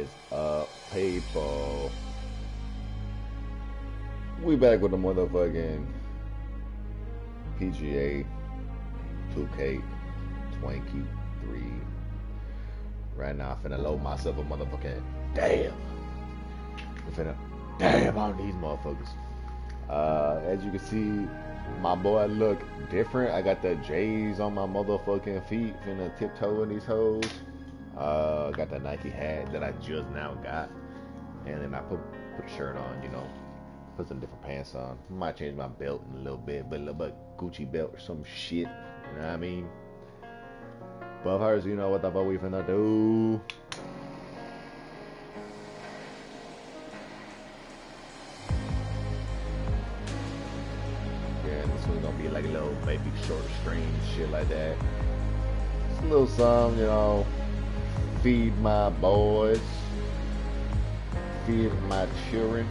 is up, people? We back with the motherfucking PGA 2K 23. Right now, I'm finna load myself a motherfucking damn. I'm finna damn on these motherfuckers. As you can see, my boy look different. I got the J's on my motherfucking feet, finna tiptoe in these hoes. Got the Nike hat that I just now got, and then I put a shirt on, you know, put some different pants on. Might change my belt in a little bit, but a little bit Gucci belt or some shit, you know what I mean? But first, you know what the fuck we finna do. Yeah, this one's gonna be like a little baby short stream, shit like that. Just a little song, you know. Feed my boys. Feed my children.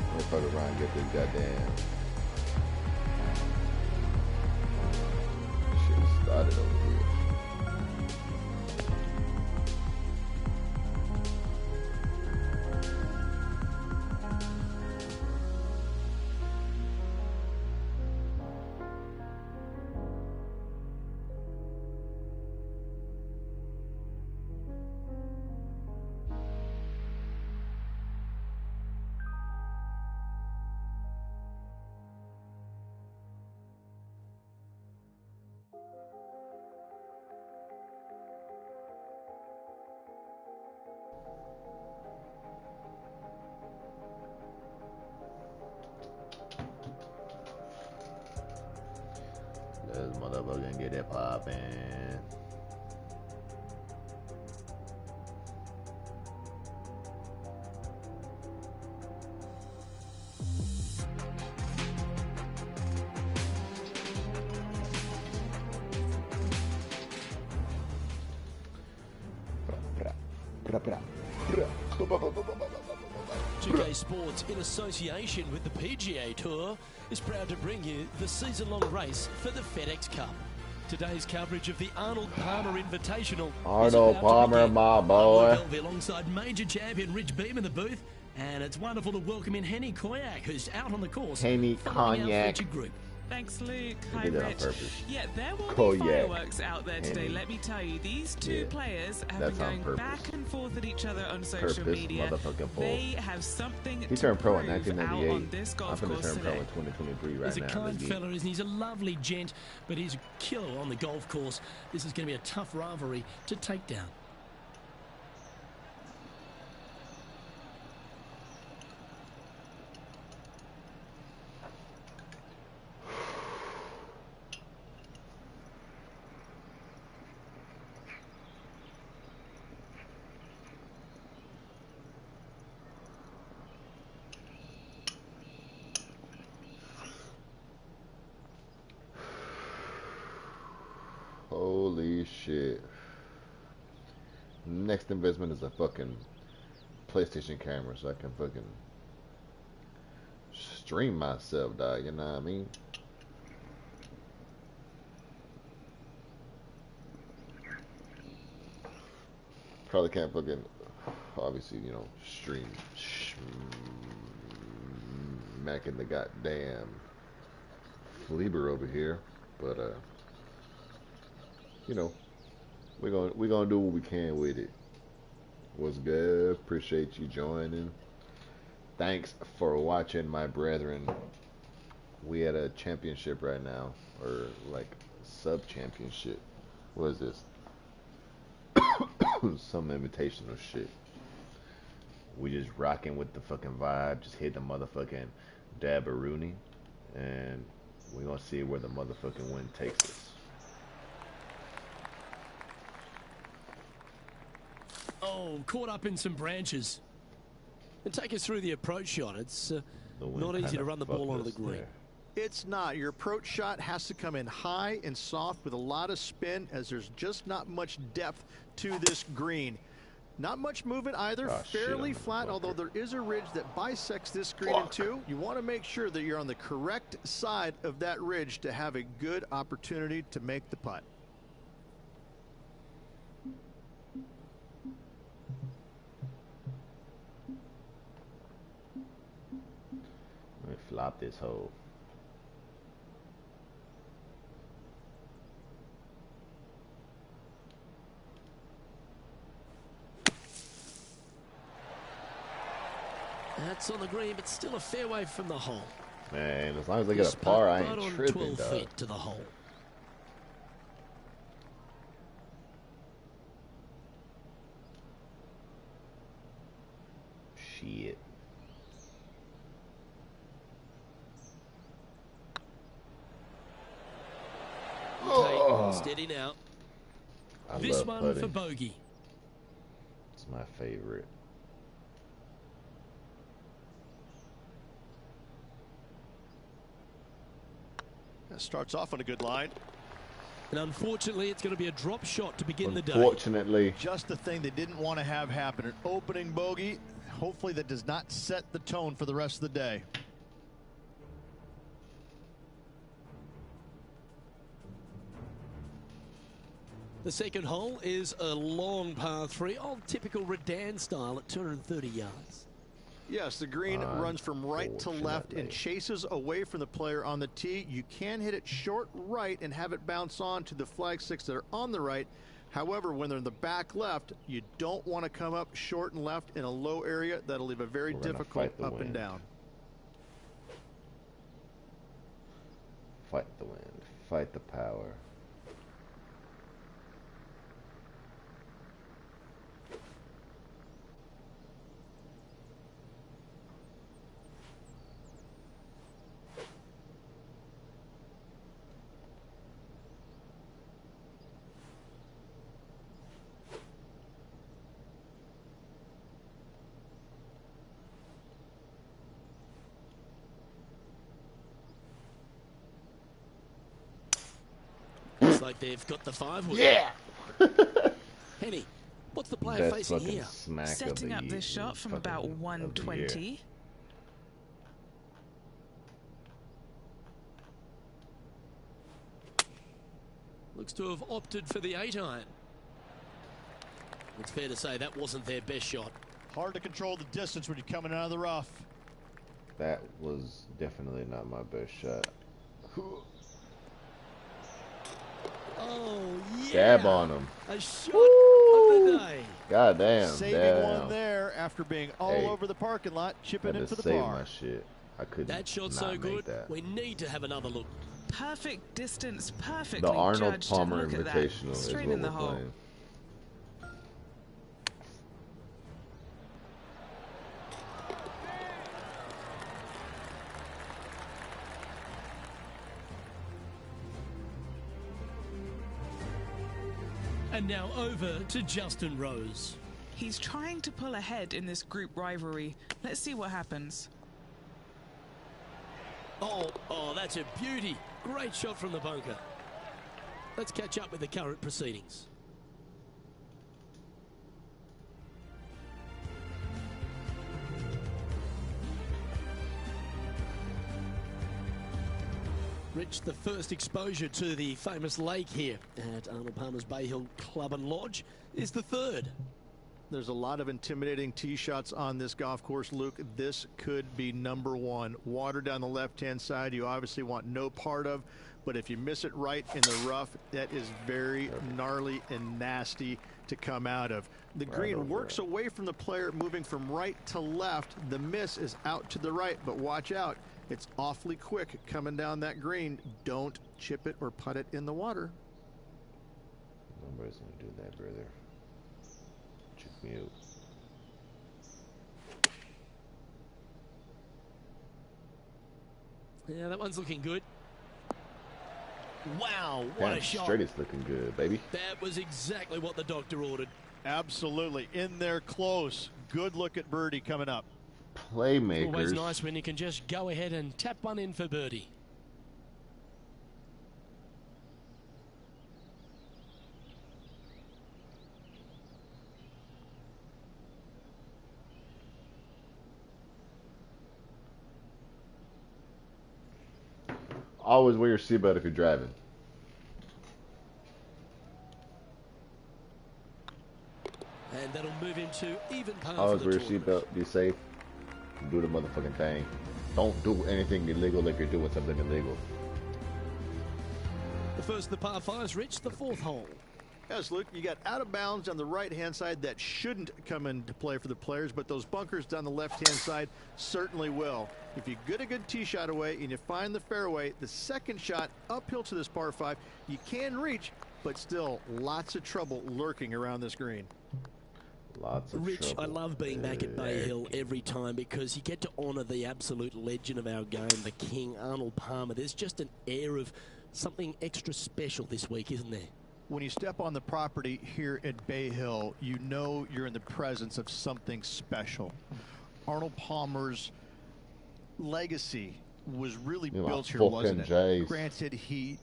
Let me fuck around and get this goddamn shit started over here. Let's motherfucking get it poppin'. Two-K Sports, in association with the PGA Tour, is proud to bring you the season-long race for the FedEx Cup. Today's coverage of the Arnold Palmer Invitational. Arnold Palmer, my boy. Alongside major champion Rich Beem in the booth, and it's wonderful to welcome in Henny Koyak, who's out on the course. Henny Cognac. Group. Thanks, Luke. Hi, Rich. Yeah, there will be fireworks out there today. Let me tell you, these two players have been going back and forth at each other on social media. They have something he turned pro in out on this golf course today. Pro in 2023 right he's now. He's a kind fella, isn't he? He's a lovely gent, but he's a killer on the golf course. This is going to be a tough rivalry to take down. Holy shit. Next investment is a fucking PlayStation camera so I can fucking stream myself, dog, you know what I mean? Probably can't fucking, obviously, you know, stream smacking the goddamn Fleeber over here, but you know, we're gonna do what we can with it. What's good? Appreciate you joining. Thanks for watching, my brethren. We at a championship right now, or like sub-championship. What is this? Some invitational shit. We just rocking with the fucking vibe. Just hit the motherfucking Dabaruni, and we gonna see where the motherfucking wind takes us. Oh, caught up in some branches. And take us through the approach shot. It's not easy to run the ball onto the green. There. It's not. Your approach shot has to come in high and soft with a lot of spin, as there's just not much depth to this green. Not much movement either, fairly flat, although there is a ridge that bisects this green in two. You want to make sure that you're on the correct side of that ridge to have a good opportunity to make the putt. Let me flop this hole. That's on the green, but still a fairway from the hole. Man, as long as I get a par, I ain't tripping, 12 feet to the hole. Shit. Okay, steady now. This one putting. For bogey. It's my favorite. Starts off on a good line. And unfortunately, it's going to be a drop shot to begin the day. Unfortunately. Just the thing they didn't want to have happen. An opening bogey. Hopefully that does not set the tone for the rest of the day. The second hole is a long par 3, old typical Redan style at 230 yards. Yes, the green runs from right to left and chases away from the player on the tee. You can hit it short right and have it bounce on to the flag sticks that are on the right. However, when they're in the back left, you don't want to come up short and left in a low area. That'll leave a very difficult up and down. Fight the wind. Fight the power. Like they've got the 5 wood. Yeah. Henny, what's the player facing here? Setting up this shot from about 120. Looks to have opted for the 8-iron. It's fair to say that wasn't their best shot. Hard to control the distance when you're coming out of the rough. That was definitely not my best shot. Oh, yeah. Dab on him. A shot of the day. God damn. Saving one there after being all over the parking lot, chipping into the bar. My shit. I couldn't. That shot's so good. We need to have another look. Perfect distance, perfectly the Arnold judged. Palmer Invitational is what in the we're hole. playing. And now over to Justin Rose. He's trying to pull ahead in this group rivalry. Let's see what happens. Oh, that's a beauty. Great shot from the bunker. Let's catch up with the current proceedings. Rich, the first exposure to the famous lake here at Arnold Palmer's Bay Hill Club and Lodge is the third. There's a lot of intimidating tee shots on this golf course, Luke. This could be number one. Water down the left-hand side, you obviously want no part of, but if you miss it right in the rough, that is very gnarly and nasty to come out of. The green works away from the player, moving from right to left. The miss is out to the right, but watch out. It's awfully quick coming down that green. Don't chip it or putt it in the water. Nobody's going to do that, brother. Check me out. Yeah, that one's looking good. Wow, what a shot. Straight is looking good, baby. That was exactly what the doctor ordered. Absolutely. In there close. Good look at birdie coming up. Playmakers. Always nice when you can just go ahead and tap one in for birdie. Always wear your seatbelt if you're driving. And that'll move into even par. Always wear your seatbelt. Be safe. Do the motherfucking thing. Don't do anything illegal if you're doing something illegal. The first of the par 5s reached the 4th hole. Yes, Luke, you got out of bounds on the right-hand side that shouldn't come into play for the players, but those bunkers down the left-hand side certainly will. If you get a good tee shot away and you find the fairway, the second shot uphill to this par 5, you can reach, but still lots of trouble lurking around this green. Lots of Rich, trouble. I love being back at Bay Hill every time because you get to honour the absolute legend of our game, the King, Arnold Palmer. There's just an air of something extra special this week, isn't there? When you step on the property here at Bay Hill, you know you're in the presence of something special. Arnold Palmer's legacy was really built here, wasn't it? Granted, he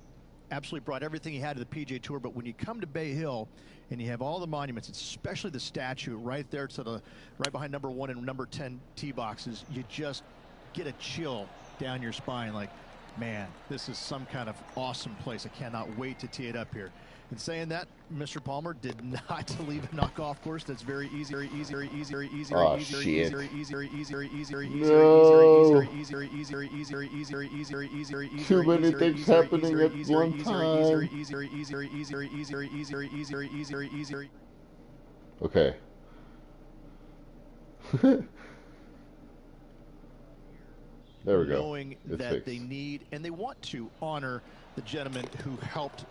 absolutely brought everything he had to the PGA Tour, but when you come to Bay Hill and you have all the monuments, especially the statue right there to the right behind number 1 and number 10 tee boxes, you just get a chill down your spine like, man, this is some kind of awesome place. I cannot wait to tee it up here. In saying that, Mr. Palmer did not leave a knock-off course. That's very easy, very easy, very easy, very easy, very easy, very easy, very easy, very easy, very easy, very easy, very easy, very easy, very easy, very easy, very easy, very easy, very easy. Too many things happening at one time. Okay. There we go. Knowing that they need and they want to honor the gentleman who helped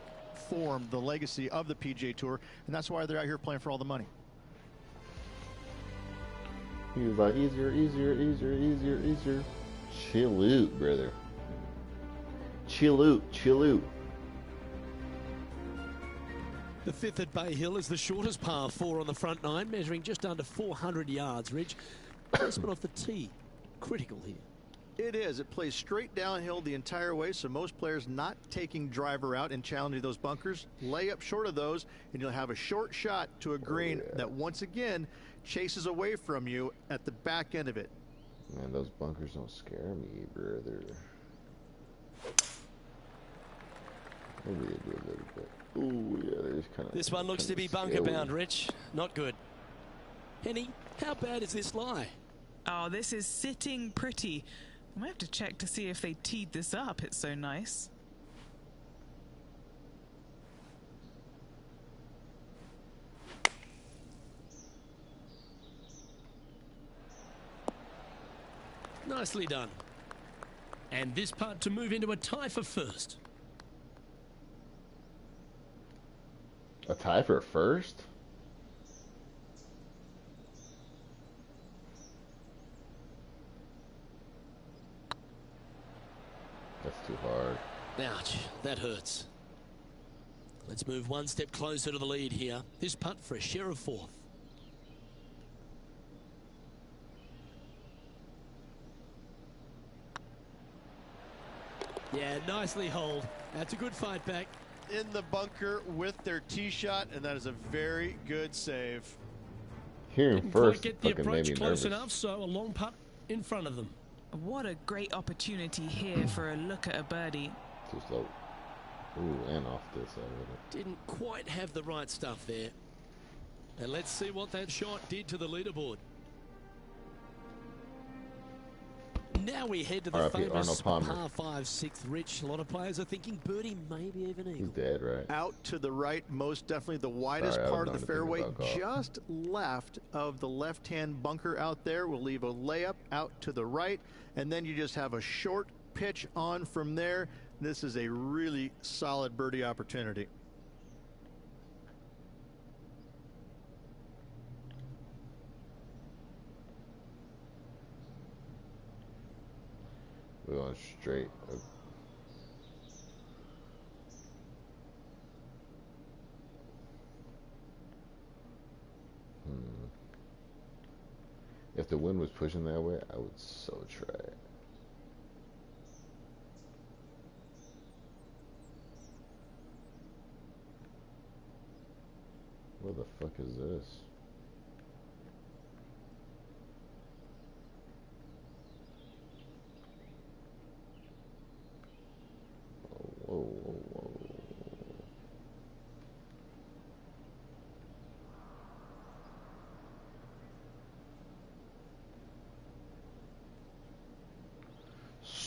form the legacy of the PGA Tour, and that's why they're out here playing for all the money. He was like, easier, easier, easier, easier, easier. Chill out, brother. Chill out, chill out. The 5th at Bay Hill is the shortest par 4 on the front 9, measuring just under 400 yards, Ridge. Placement off the tee, critical here. It is. It plays straight downhill the entire way, so most players not taking driver out and challenging those bunkers. Lay up short of those, and you'll have a short shot to a green that once again chases away from you at the back end of it. Man, those bunkers don't scare me, brother. Maybe they do a little bit. Ooh, yeah, there's kind of. This one looks to be bunker bound, Rich. Not good. Henny, how bad is this lie? Oh, this is sitting pretty. I might have to check to see if they teed this up. It's so nice. Nicely done. And this putt to move into a tie for first. A tie for first? That's too hard. Ouch, that hurts. Let's move one step closer to the lead here. This putt for a share of 4th. Yeah, nicely holed. That's a good fight back. In the bunker with their tee shot, and that is a very good save. Hearing first, get the approach close enough, so a long putt in front of them. What a great opportunity here for a look at a birdie. Too slow. Ooh, and off this side of it. Didn't quite have the right stuff there. And let's see what that shot did to the leaderboard. Now we head to the famous par 5 6th, Rich. A lot of players are thinking birdie, maybe even eagle. He's dead, right? Out to the right, most definitely the widest part of the fairway, just left of the left-hand bunker out there. We'll leave a layup out to the right, and then you just have a short pitch on from there. This is a really solid birdie opportunity. We're going straight. If the wind was pushing that way, I would so try it. What the fuck is this?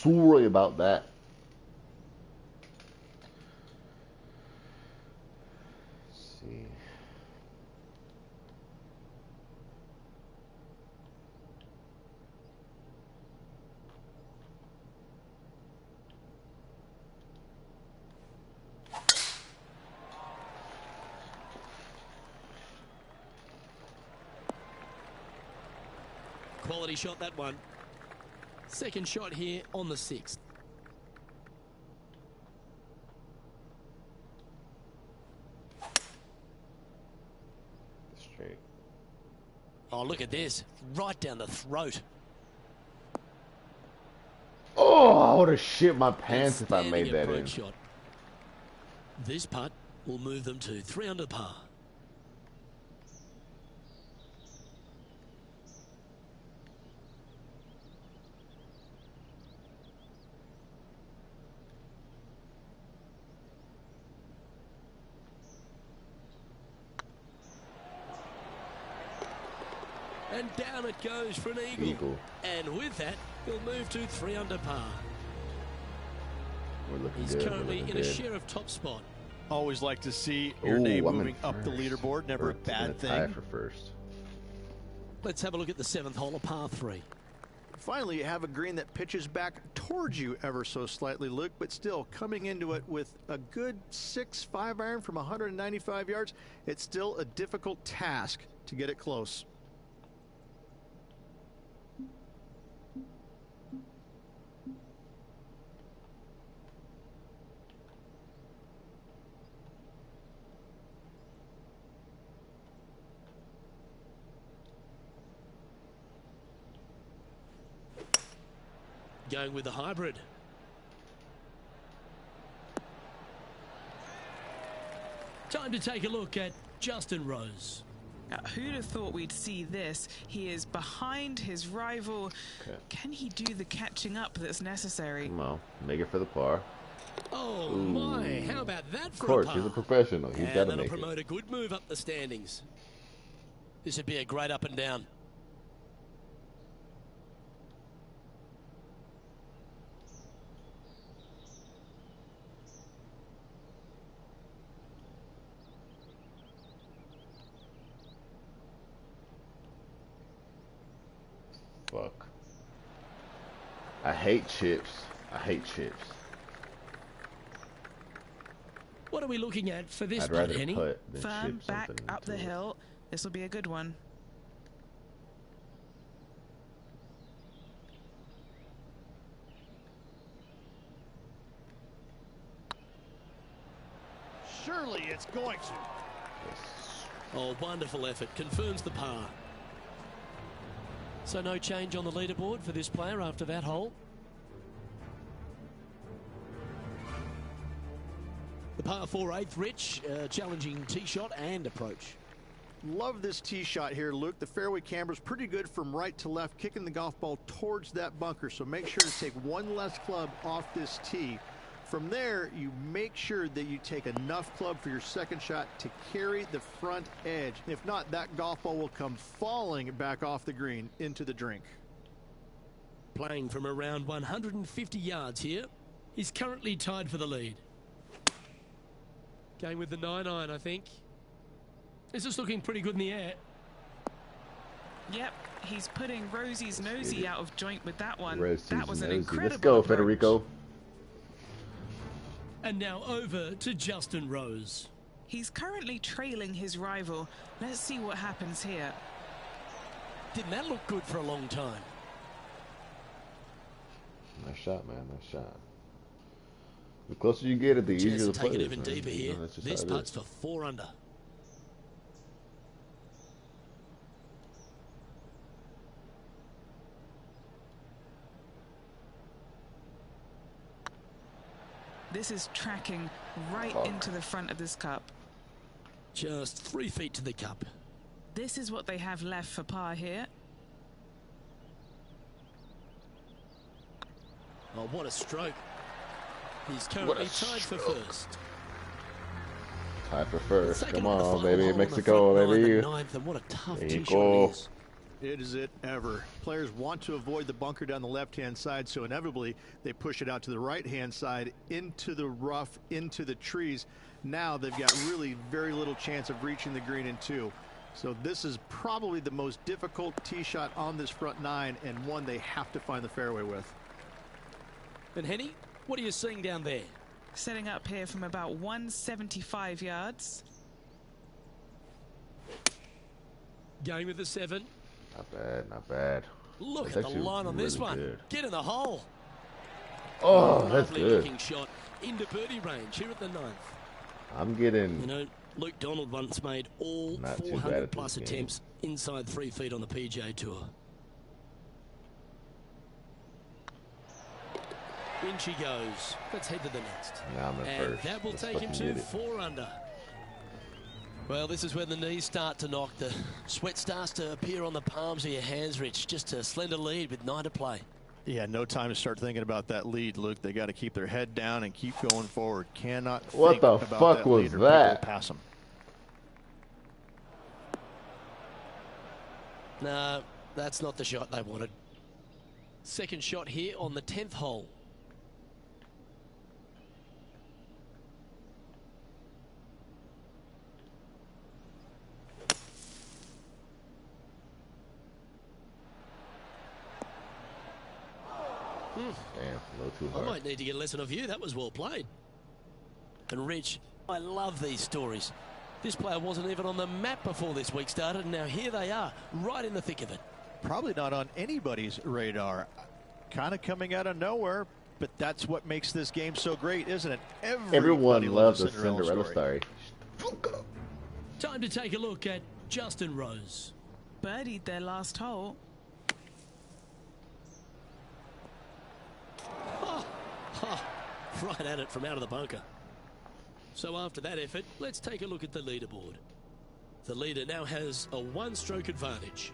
sorry about that. Let's see. Quality shot, that one. Second shot here on the 6th. Straight. Oh, look at this. Right down the throat. Oh, I would have shit my pants if I made that in. Shot. This putt will move them to 3 under par. And down it goes for an eagle. And with that, he'll move to 3 under par. We're looking He's good. currently in a share of top spot. Always like to see your name moving up the leaderboard. Never a bad thing. Tie for first. Let's have a look at the 7th hole of par 3. Finally, you have a green that pitches back towards you ever so slightly, Luke, but still coming into it with a good 6-5 iron from 195 yards. It's still a difficult task to get it close. Going with the hybrid. Time to take a look at Justin Rose. Now, who'd have thought we'd see this? He is behind his rival. Okay. Can he do the catching up that's necessary? Come on, make it for the par. Oh, ooh, my, how about that for a par? Of course, he's a professional. He's got to make it. And that'll promote a good move up the standings. This would be a great up and down. Fuck. I hate chips. I hate chips. What are we looking at for this putt, Henny? Firm back up the hill. This will be a good one. Surely it's going to. Oh, wonderful effort. Confirms the par. So no change on the leaderboard for this player after that hole. The par 4 8th, Rich, challenging tee shot and approach. Love this tee shot here, Luke. The fairway camber's pretty good from right to left, kicking the golf ball towards that bunker. So make sure to take one less club off this tee. From there, you make sure that you take enough club for your second shot to carry the front edge. If not, that golf ball will come falling back off the green into the drink. Playing from around 150 yards here. He's currently tied for the lead. Going with the 9-iron, I think. This is looking pretty good in the air. Yep, he's putting Rosie's nosy out of joint with that one. Rosie's that was an nosy. incredible Let's go, approach. Federico. And now over to Justin Rose. He's currently trailing his rival. Let's see what happens here. Didn't that look good for a long time? Nice shot, man. Nice shot. The closer you get it, the easier the play is. Take it even deeper here. This putt's for 4 under. This is tracking right into the front of this cup. Just 3 feet to the cup. This is what they have left for par here. Oh, what a stroke. He's currently tied for first. Tied for first. Come on, baby. Mexico, baby. Ninth, and what a tough tee shot it is. Is it ever. Players want to avoid the bunker down the left-hand side, so inevitably they push it out to the right-hand side, into the rough, into the trees. Now they've got really very little chance of reaching the green in 2. So this is probably the most difficult tee shot on this front 9, and one they have to find the fairway with. And Henny, what are you seeing down there? Setting up here from about 175 yards. Going with the 7. Not bad, not bad. Look at the line on this one. Good. Get in the hole. Oh, that's good. Looking shot into birdie range here at the 9th. I'm getting... You know, Luke Donald once made all 400 plus attempts inside 3 feet on the PGA Tour. In she goes. Let's head to the next. Now I'm at first. That will take him to 4 under. Well, this is when the knees start to knock. The sweat starts to appear on the palms of your hands, Rich. Just a slender lead with 9 to play. Yeah, no time to start thinking about that lead, Luke. They got to keep their head down and keep going forward. Cannot what the think about fuck that was lead or that? Pass them. No, that's not the shot they wanted. Second shot here on the 10th hole. Damn, a little too hard. I might need to get a lesson of you. That was well played. And Rich, I love these stories. This player wasn't even on the map before this week started, and now here they are, right in the thick of it. Probably not on anybody's radar. Kind of coming out of nowhere, but that's what makes this game so great, isn't it? Everyone loves a Cinderella story. Time to take a look at Justin Rose. Birdied their last hole. Right at it from out of the bunker. So after that effort, let's take a look at the leaderboard. The leader now has a 1-stroke advantage.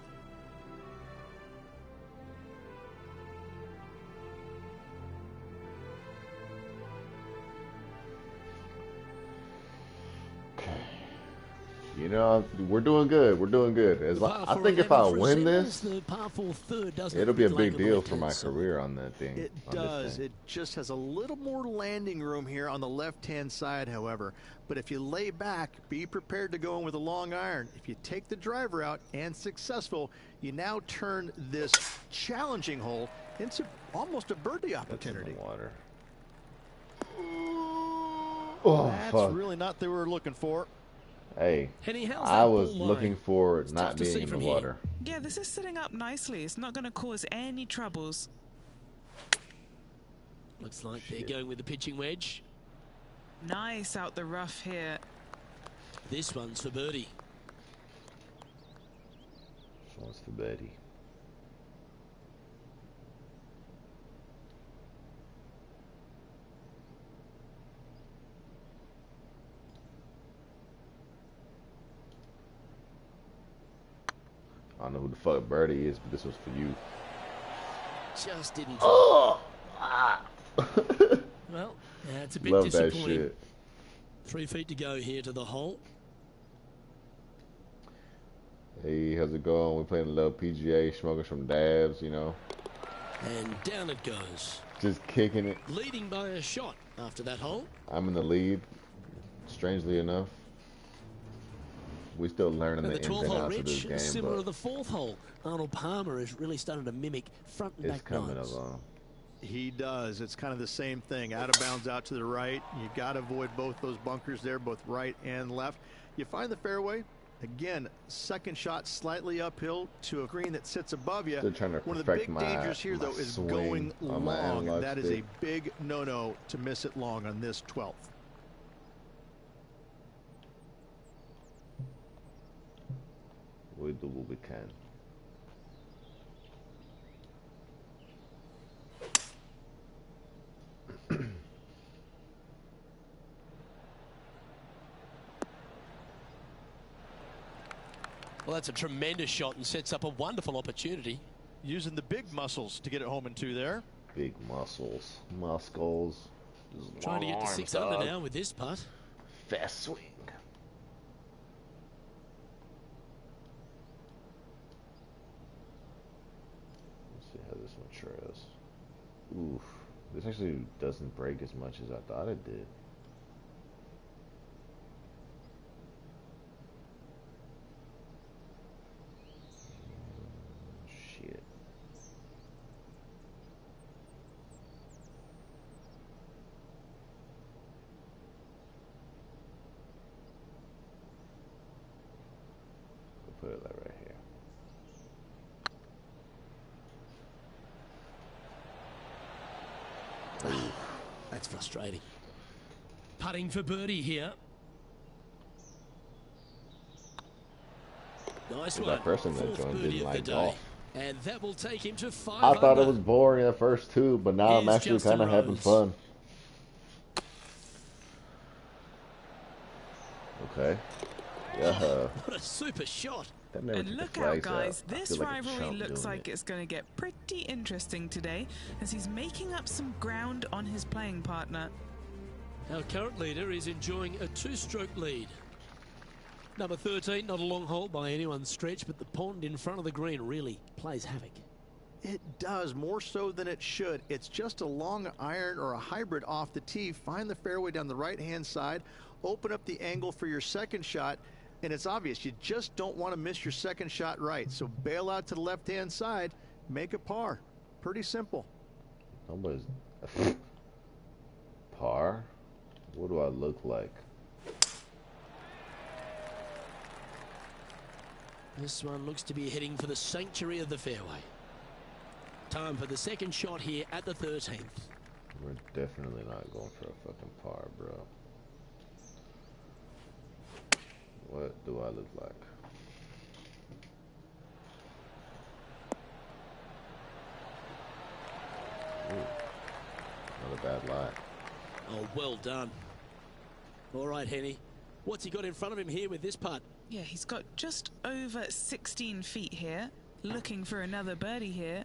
You know, we're doing good. We're doing good. I think if I win this, it'll be a big deal for my career on that thing. It does. It just has a little more landing room here on the left-hand side, however. But if you lay back, be prepared to go in with a long iron. If you take the driver out and successful, you now turn this challenging hole into almost a birdie opportunity. Water. That's really not what they were looking for. Hey, I was looking for not being in the water. Yeah, this is setting up nicely. It's not going to cause any troubles. Looks like they're going with the pitching wedge. Nice out the rough here. This one's for birdie. This one's for birdie. I don't know who the fuck Birdie is, but this was for you. Just didn't. Oh! Well, it's a bit Love disappointing. That shit. 3 feet to go here to the hole. Hey, how's it going? We're playing a little PGA, smoking some dabs, you know. And down it goes. Just kicking it. Leading by a shot after that hole. I'm in the lead, strangely enough. We're still learning the ins and outs of this game. Similar to the 4th hole. Arnold Palmer is really starting to mimic front and back nines. He does. It's kind of the same thing. Out of bounds out to the right. You got to avoid both those bunkers there, both right and left. You find the fairway. Again, second shot slightly uphill to a green that sits above you. One of the big dangers here, though, is going long. And that is a big no-no to miss it long on this 12th. We do what we can. Well, that's a tremendous shot and sets up a wonderful opportunity. Using the big muscles to get it home in 2 there. Big muscles. Muscles. Trying to get to 6 under now with this putt. Fast swing. this one trails. Oof. This actually doesn't break as much as I thought it did. Shit. We'll put it like right here. That's frustrating. Putting for birdie here. Nice one. That person that joined didn't like golf. And that will take him to 5 I thought it was boring at first too, but now I'm actually kind of having fun. Okay. Yeah. What a super shot. And look out, guys, this rivalry looks like it's going to get pretty interesting today as he's making up some ground on his playing partner. Our current leader is enjoying a 2-stroke lead. Number 13, not a long hole by anyone's stretch, but the pond in front of the green really plays havoc. It does, more so than it should. It's just a long iron or a hybrid off the tee. Find the fairway down the right-hand side, open up the angle for your second shot, and it's obvious you just don't want to miss your second shot right. So bail out to the left-hand side, make a par. Pretty simple. Nobody's par? What do I look like? This one looks to be heading for the sanctuary of the fairway. Time for the second shot here at the 13th. We're definitely not going for a fucking par, bro. What do I look like? Ooh, not a bad lie. Oh, well done. All right, Henny. What's he got in front of him here with this putt? Yeah, he's got just over 16 feet here. Looking for another birdie here.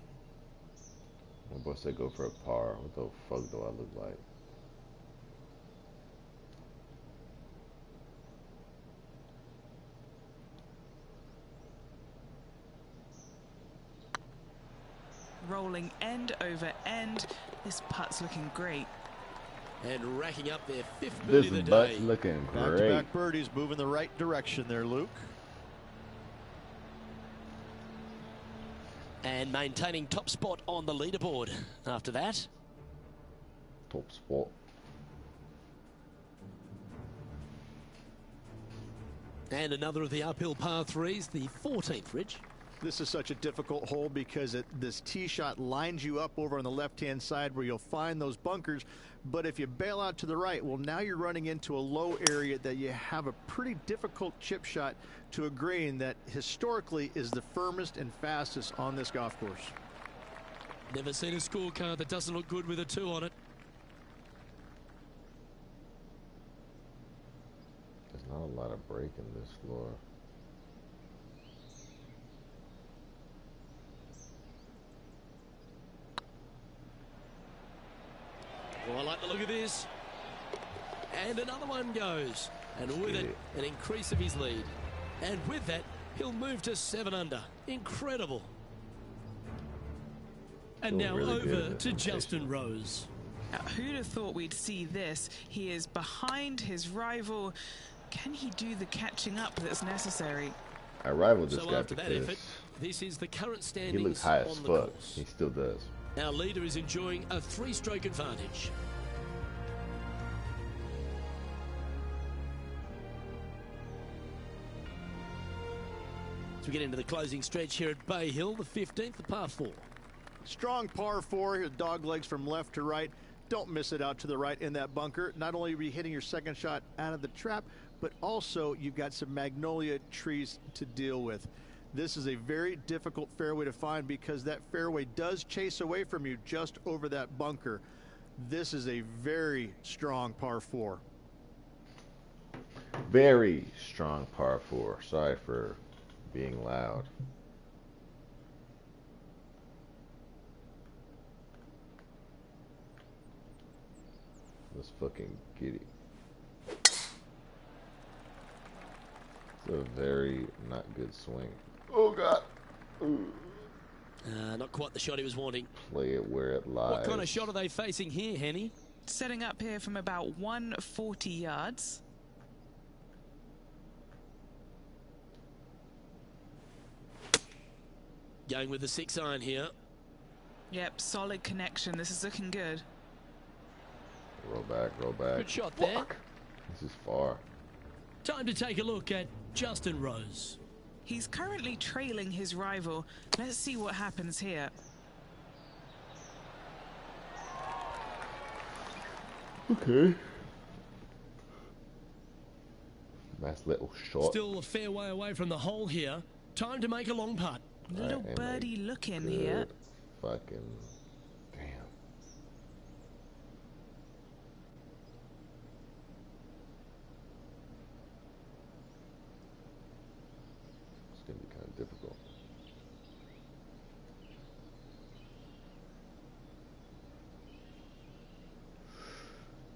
My boy said go for a par. What the fuck do I look like? Rolling end over end. This putt's looking great. And racking up their 5th birdie of the day. This putt's looking great. Back-to-back birdies, moving the right direction there, Luke. And maintaining top spot on the leaderboard after that. Top spot. And another of the uphill par 3s, the 14th, Rich. This is such a difficult hole because this tee shot lines you up over on the left-hand side where you'll find those bunkers. But if you bail out to the right, well, now you're running into a low area that you have a pretty difficult chip shot to a green that historically is the firmest and fastest on this golf course. Never seen a scorecard that doesn't look good with a 2 on it. There's not a lot of break in this floor. Well, I like the look of this. And another one goes. And with it, an increase of his lead. And with that, he'll move to 7 under. Incredible. And now over to Justin Rose. Now, who'd have thought we'd see this? He is behind his rival. Can he do the catching up that's necessary? Our rival just so got after that effort, this is the current standings. He looks high as on the fuck. course. He still does. Our leader is enjoying a 3-stroke advantage. As we get into the closing stretch here at Bay Hill, the 15th, the par 4. Strong par 4 here, dog legs from left to right. Don't miss it out to the right in that bunker. Not only are you hitting your second shot out of the trap, but also you've got some magnolia trees to deal with. This is a very difficult fairway to find because that fairway does chase away from you just over that bunker. This is a very strong par 4. Very strong par 4. Sorry for being loud. Let's fucking get it. It's a very not good swing. Oh, God. Not quite the shot he was wanting. Play it where it lies. What kind of shot are they facing here, Henny? Setting up here from about 140 yards. Going with the 6-iron here. Yep, solid connection. This is looking good. Roll back, roll back. Good shot there. Fuck. This is far. Time to take a look at Justin Rose. He's currently trailing his rival. Let's see what happens here. Okay. Nice little shot. Still a fair way away from the hole here. Time to make a long putt. Little birdie look in here. Fucking damn. It's gonna be kind of difficult.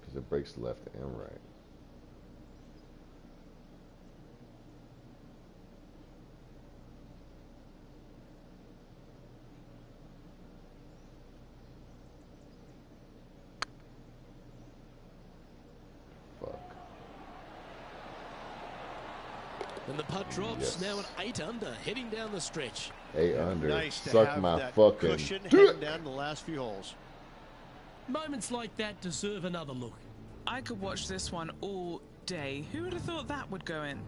Because it breaks left and right. And the putt drops, now at 8 under, heading down the stretch. 8 under. Nice to Suck have my that fucking cushion heading down the last few holes. Moments like that deserve another look. I could watch this one all day. Who would have thought that would go in?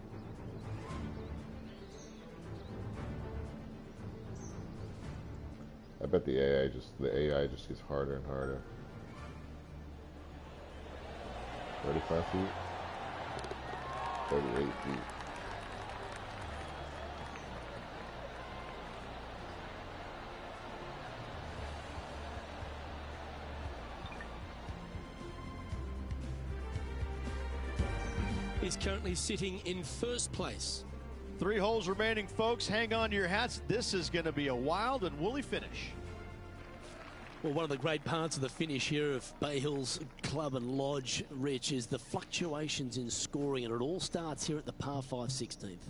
I bet the AI just gets harder and harder. 35 feet. 38 feet. Is currently sitting in first place. 3 holes remaining, folks. Hang on to your hats. This is going to be a wild and woolly finish. Well, one of the great parts of the finish here of Bay Hills Club and Lodge, Rich, is the fluctuations in scoring, and it all starts here at the par 5 16th.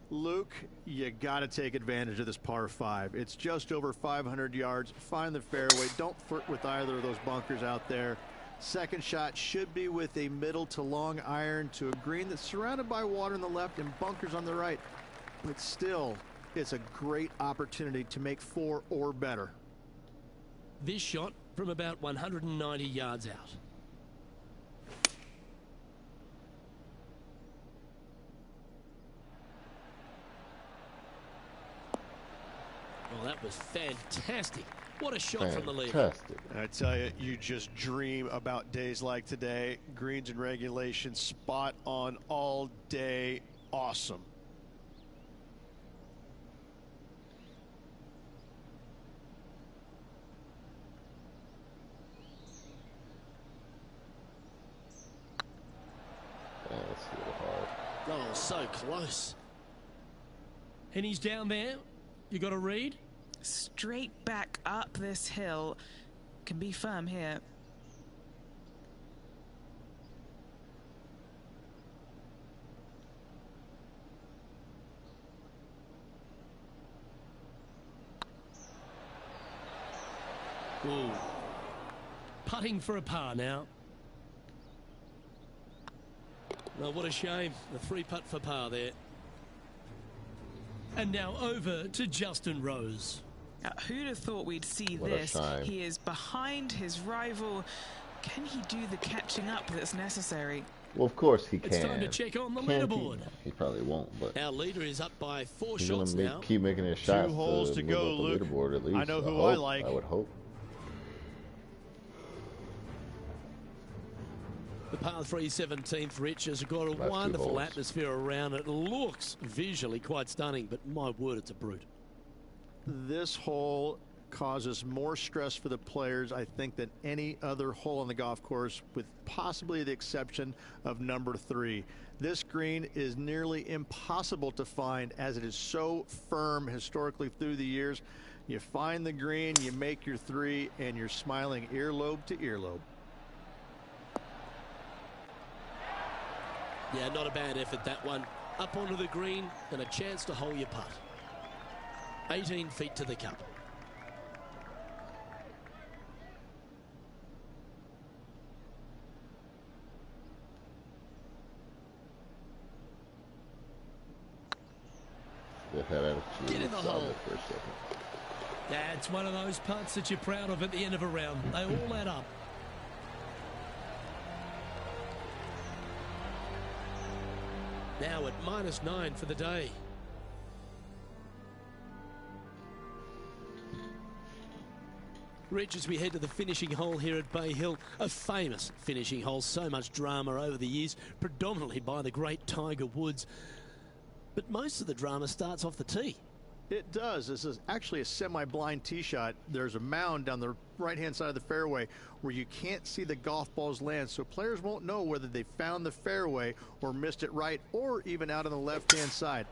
Luke, you got to take advantage of this par 5. It's just over 500 yards. Find the fairway. Don't flirt with either of those bunkers out there. Second shot should be with a middle to long iron to a green that's surrounded by water on the left and bunkers on the right. But still, it's a great opportunity to make 4 or better. This shot from about 190 yards out. Well, that was fantastic. What a shot from the lead. I tell you, you just dream about days like today. Greens and regulation, spot on all day. Awesome. That's a little hard. Oh, so close. And he's down there. You got a read? Straight back up this hill. Can be firm here. Ooh. Putting for a par now. Well, what a shame. The 3-putt for par there. And now over to Justin Rose. Who'd have thought we'd see this? He is behind his rival. Can he do the catching up that's necessary? Well, of course he can. It's time to check on the leaderboard. He probably won't, but our leader is up by 4 he's shots now. Keep making his shots. 2 holes to go, Luke. Leaderboard, at least. I know who I like. I would hope. The par 3 17th, Rich, has got a wonderful atmosphere around it. Looks visually quite stunning, but my word, it's a brute. This hole causes more stress for the players, I think, than any other hole on the golf course, with possibly the exception of number 3. This green is nearly impossible to find as it is so firm historically through the years. You find the green, you make your 3, and you're smiling earlobe to earlobe. Yeah, not a bad effort, that one. Up onto the green and a chance to hole your putt. 18 feet to the cup. Get in the hole. That's one of those putts that you're proud of at the end of a round. They all add up. Now at -9 for the day. Rich, as we head to the finishing hole here at Bay Hill, a famous finishing hole, so much drama over the years, predominantly by the great Tiger Woods. But most of the drama starts off the tee. It does. This is actually a semi-blind tee shot. There's a mound down the right-hand side of the fairway where you can't see the golf balls land, so players won't know whether they found the fairway or missed it right or even out on the left-hand side.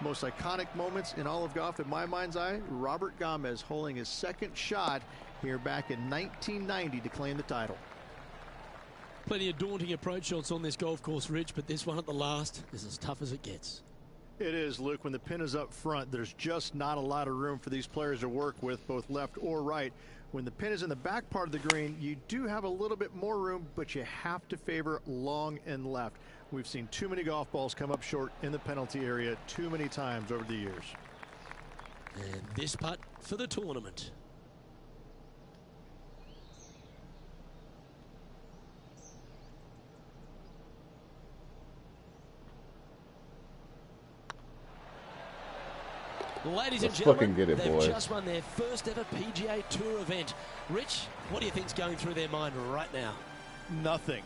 Most iconic moments in all of golf, in my mind's eye, Robert Gomez holding his second shot here back in 1990 to claim the title. Plenty of daunting approach shots on this golf course, Rich, but this one at the last is as tough as it gets. It is, Luke. When the pin is up front, there's just not a lot of room for these players to work with, both left or right. When the pin is in the back part of the green, you do have a little bit more room, but you have to favor long and left. We've seen too many golf balls come up short in the penalty area too many times over the years. And this putt for the tournament. Ladies and gentlemen, they've just won their first ever PGA Tour event. Rich, what do you think's going through their mind right now? Nothing.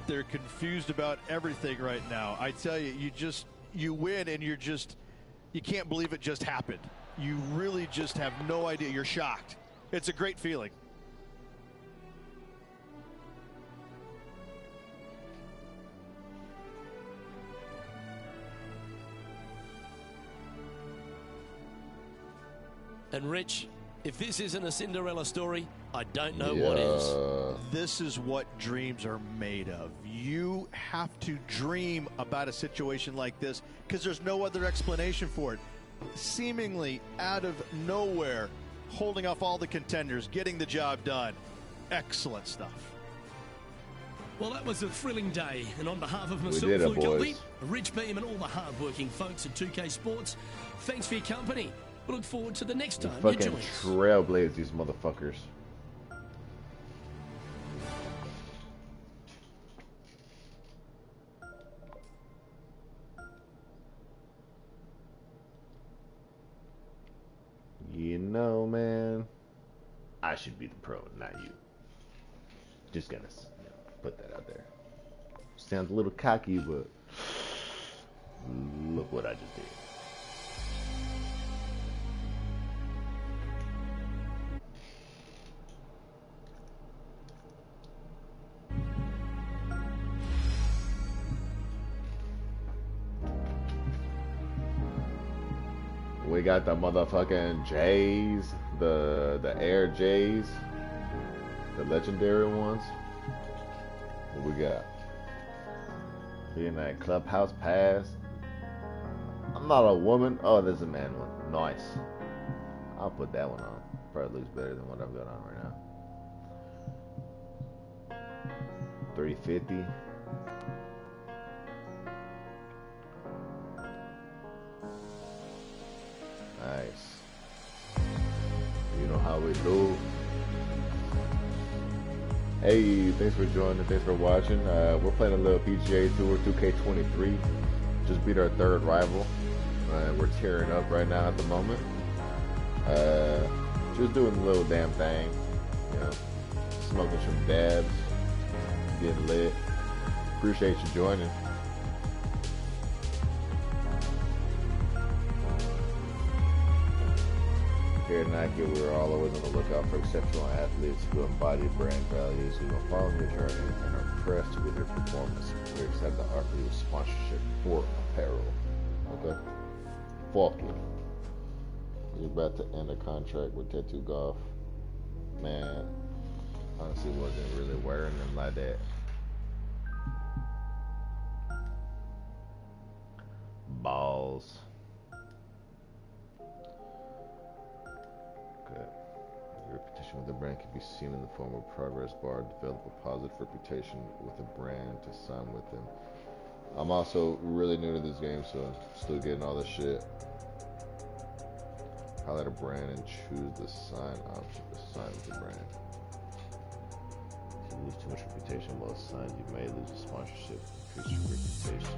They're confused about everything right now. I tell you, you win and you can't believe it just happened. You really just have no idea. You're shocked. It's a great feeling. And Rich, if this isn't a Cinderella story, I don't know what is. This is what dreams are made of. You have to dream about a situation like this because there's no other explanation for it. Seemingly out of nowhere, holding off all the contenders, getting the job done. Excellent stuff. Well, that was a thrilling day, and on behalf of myself, Luke Gilby, Rich Beam, and all the hard-working folks at 2K Sports, thanks for your company. We look forward to the next time you join us. Fucking trailblaze these motherfuckers. You know, man, I should be the pro, not you. Just gonna put that out there. Sounds a little cocky, but look what I just did. We got the motherfucking Jays, the Air Jays, the legendary ones. What we got? Being that Clubhouse Pass. I'm not a woman. Oh, there's a man one. Nice. I'll put that one on. Probably looks better than what I've got on right now. 350. Nice. You know how we do. Hey, thanks for joining. Thanks for watching. We're playing a little PGA Tour 2K23. Just beat our third rival. We're tearing up right now at the moment. Just doing the little damn thing. You know, smoking some dabs, getting lit. Appreciate you joining. Here at Nike, we're all always on the lookout for exceptional athletes who embody brand values, who will follow your journey and are impressed with your performance. We're excited to offer you a sponsorship for apparel. Okay? Fuck it. You're about to end a contract with Tattoo Golf. Man, honestly wasn't really wearing them like that. Balls. Okay. Your reputation with the brand can be seen in the form of progress bar. Develop a positive reputation with a brand to sign with them. I'm also really new to this game, so I'm still getting all this shit. Highlight a brand and choose the sign option to sign with the brand. If you lose too much reputation while signed, you may lose a sponsorship, increase your reputation.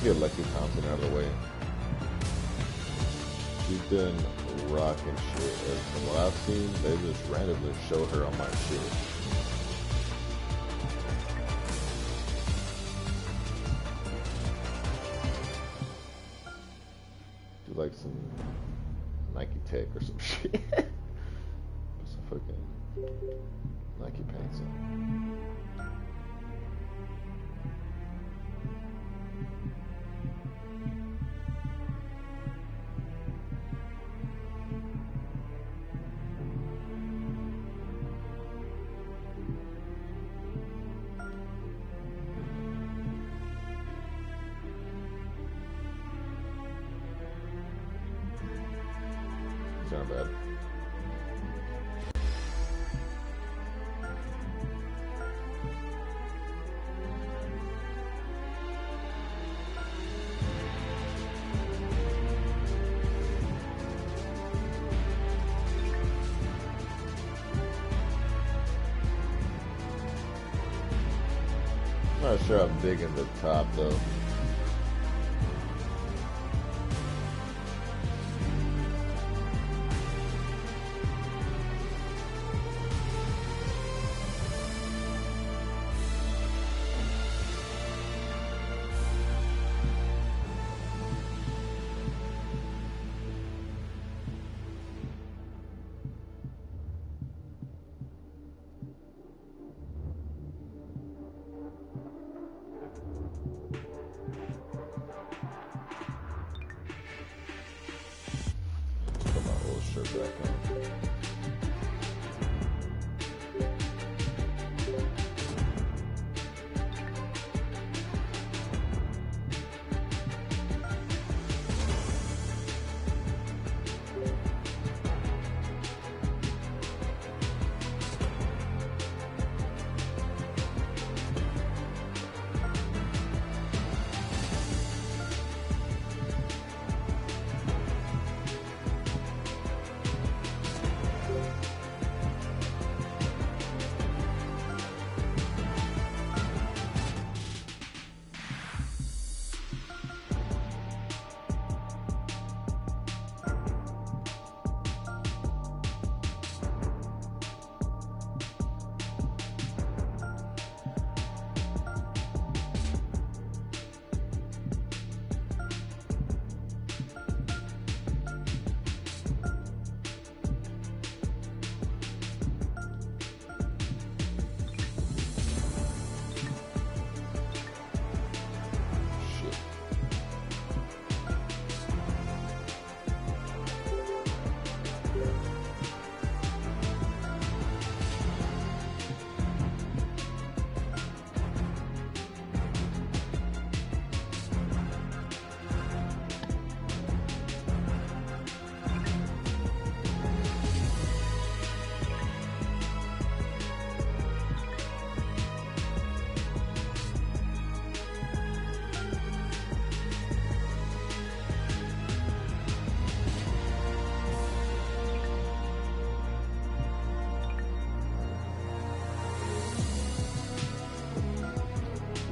Get Lucky Thompson out of the way. She's been rocking shit. From what I've seen, they just randomly show her on my shit. Do like some Nike Tech or some shit. Put some fucking Nike pants on. Not bad. Not sure I'm digging the top though.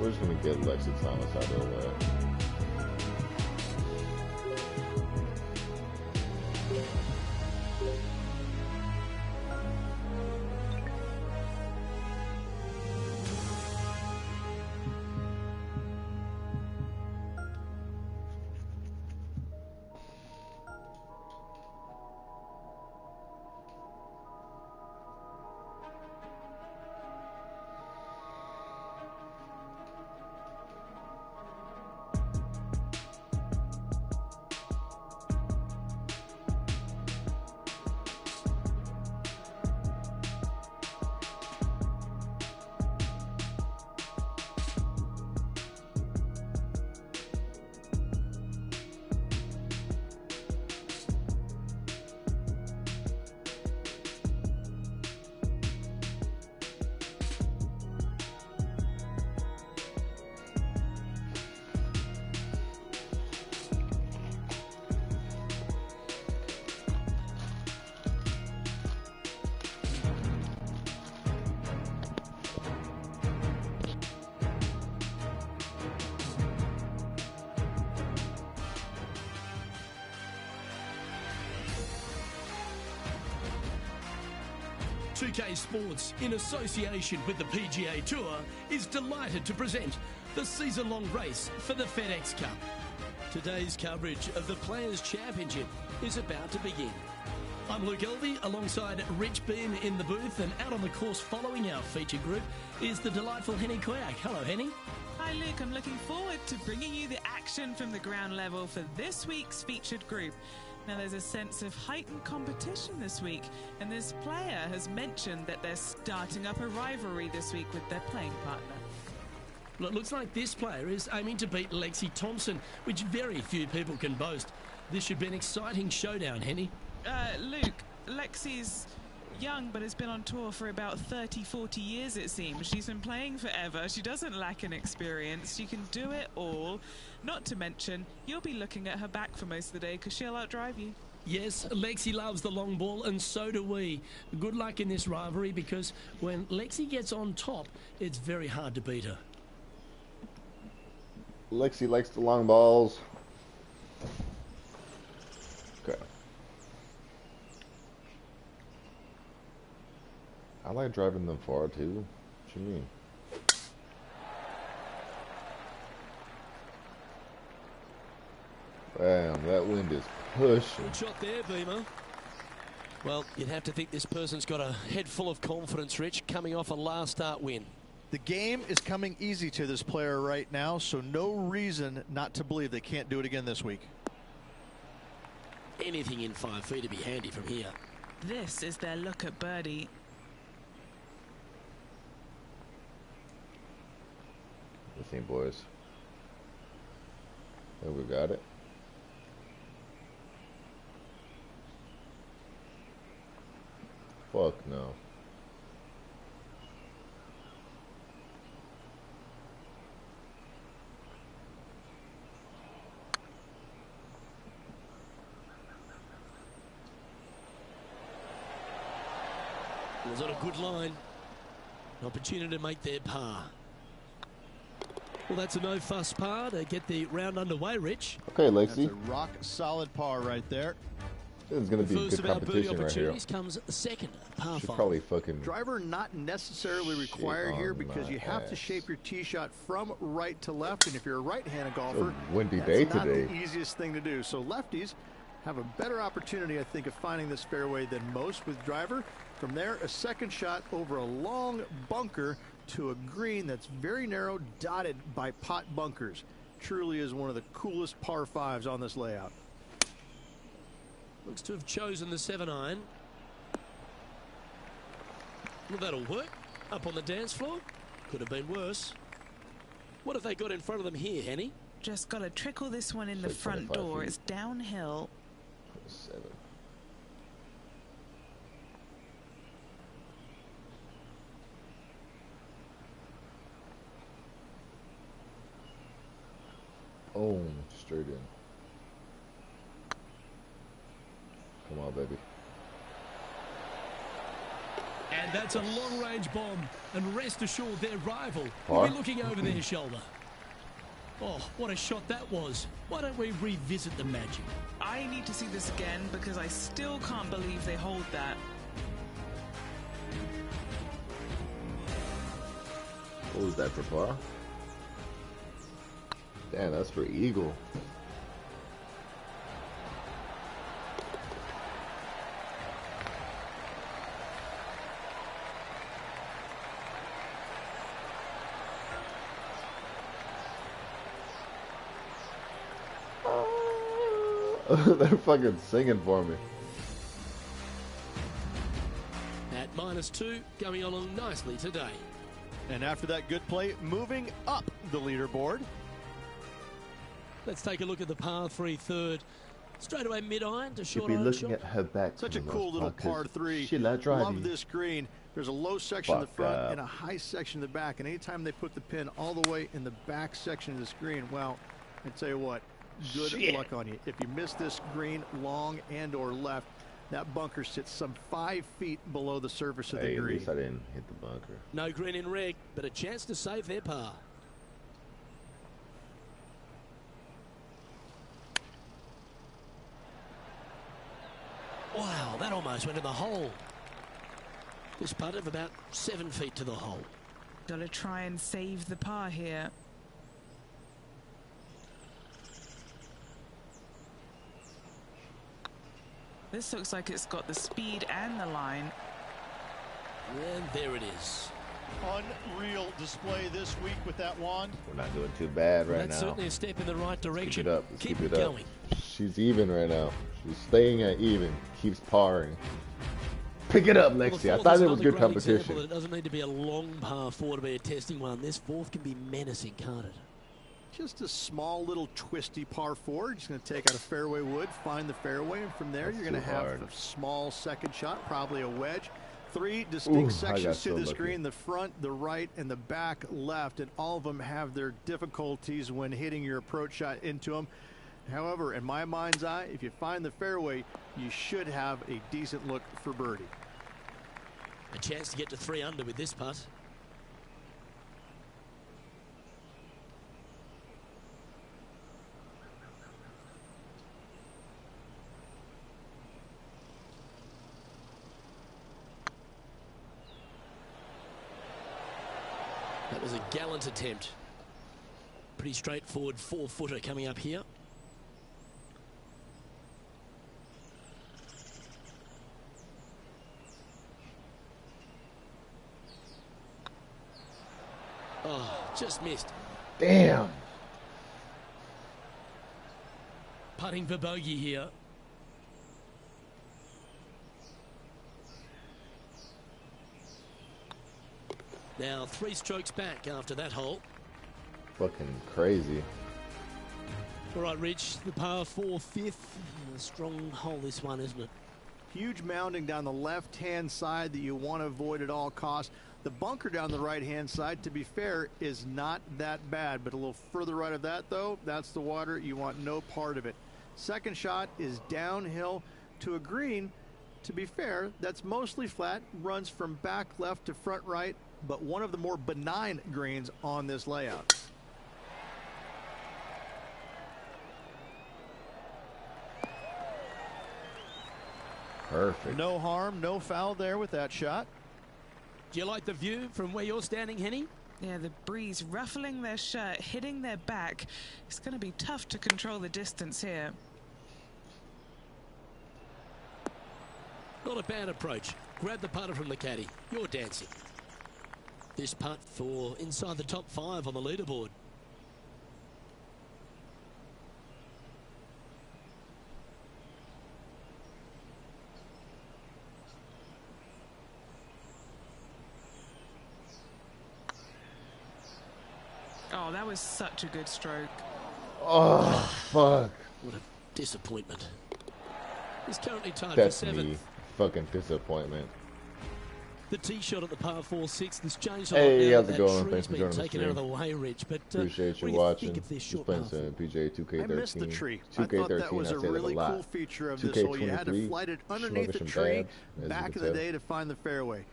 We're just going to get Lexi Thomas out of the way. Two-K Sports, in association with the PGA Tour, is delighted to present the season-long race for the FedEx Cup. Today's coverage of the Players' Championship is about to begin. I'm Luke Elvey, alongside Rich Beam in the booth, and out on the course following our feature group is the delightful Henny Koyak. Hello, Henny. Hi, Luke. I'm looking forward to bringing you the action from the ground level for this week's featured group. Now, there's a sense of heightened competition this week, and this player has mentioned that they're starting up a rivalry this week with their playing partner. Well, it looks like this player is aiming to beat Lexi Thompson, which very few people can boast. This should be an exciting showdown, Henny. Luke, Lexi's young but has been on tour for about 30-40 years, it seems. She's been playing forever. She doesn't lack in experience. She can do it all. Not to mention, you'll be looking at her back for most of the day because she'll outdrive you. Yes, Lexi loves the long ball, and so do we. Good luck in this rivalry, because when Lexi gets on top, it's very hard to beat her. Lexi likes the long balls. Okay. I like driving them far too. What you mean? Bam, that wind is pushing. Good shot there, Beamer. Well, you'd have to think this person's got a head full of confidence, Rich, coming off a last start win. The game is coming easy to this player right now, so no reason not to believe they can't do it again this week. Anything in 5 feet to be handy from here. This is their look at birdie. Listen, boys. Oh, we got it. Fuck no. Was on a good line. An opportunity to make their par. Well, that's a no-fuss par to get the round underway, Rich. Okay, Lexi. That's a rock-solid par right there. This is going to be good competition right here. Comes second, par 5. Probably fucking driver not necessarily required here, because you have to shape your tee shot from right to left, and if you're a right-handed golfer, windy day that's not today. the easiest thing to do. So lefties have a better opportunity, I think, of finding this fairway than most with driver. From there, a second shot over a long bunker to a green that's very narrow, dotted by pot bunkers. Truly is one of the coolest par 5s on this layout. Looks to have chosen the 7-iron. Well, that'll work. Up on the dance floor. Could have been worse. What have they got in front of them here, Henny? Just got to trickle this one in the front door. It's downhill. 7. Oh, straight in. Come on, baby. And that's a long-range bomb. And rest assured their rival will be looking over their shoulder. Oh, what a shot that was. Why don't we revisit the magic? I need to see this again because I still can't believe they hold that. What was that for par? Damn, that's for eagle. They're fucking singing for me. At -2, going along nicely today. And after that good play, moving up the leaderboard. Let's take a look at the par 3 third. Straight away mid-iron to short You'd be iron looking shot. at her back. Such a cool little par 3. She let drive. Love this green. There's a low section in the front and a high section in the back. And anytime they put the pin all the way in the back section of the screen, well, I tell you what, good luck on you. If you miss this green long and or left, that bunker sits some 5 feet below the surface of the green. At least I didn't hit the bunker. No green in red, but a chance to save their par. Wow, that almost went in the hole. This putt of about 7 feet to the hole. Gotta try and save the par here. This looks like it's got the speed and the line. And there it is. Unreal display this week with that wand. We're not doing too bad right now. That's certainly a step in the right direction. Keep it up. Keep it going. She's even right now. She's staying at even. Keeps parring. Pick it up, Lexi. I thought it was good competition. It doesn't need to be a long par 4 to be a testing one. This fourth can be menacing, can't it? Just a small little twisty par 4. Just going to take out a fairway wood, find the fairway, and from there you're going to have a small second shot, probably a wedge. 3 distinct sections to the screen, the front, the right, and the back left, and all of them have their difficulties when hitting your approach shot into them. However, in my mind's eye, if you find the fairway, you should have a decent look for birdie. A chance to get to 3 under with this putt. That was a gallant attempt. Pretty straightforward 4-footer coming up here. Oh, just missed. Damn. Putting for bogey here. Now 3 strokes back after that hole. Fucking crazy. All right, Rich, the par 4 fifth. A strong hole this one, isn't it? Huge mounding down the left-hand side that you want to avoid at all costs. The bunker down the right-hand side, to be fair, is not that bad. But a little further right of that, though, that's the water. You want no part of it. Second shot is downhill to a green. To be fair, that's mostly flat, runs from back left to front right, but one of the more benign greens on this layout. Perfect. No harm, no foul there with that shot. Do you like the view from where you're standing, Henny? Yeah, the breeze ruffling their shirt, hitting their back. It's going to be tough to control the distance here. Not a bad approach. Grab the putter from the caddy. You're dancing. This putt for inside the top 5 on the leaderboard. Oh, that was such a good stroke. Oh, fuck. What a disappointment. He's currently tied That's for 7th. Me. Fucking disappointment. The tee shot at the par 4 6th has changed a lot. Hey, now how's it going? Tree's Thanks for been joining taken the out of stream. the way, Rich. But Appreciate you what watching. Do you think of this short playing par some PGA 2K13. I missed the tree. 2K13, I thought that was I a say really that a lot. cool feature of this hole. You had to flight it underneath the tree back in the day to find the fairway.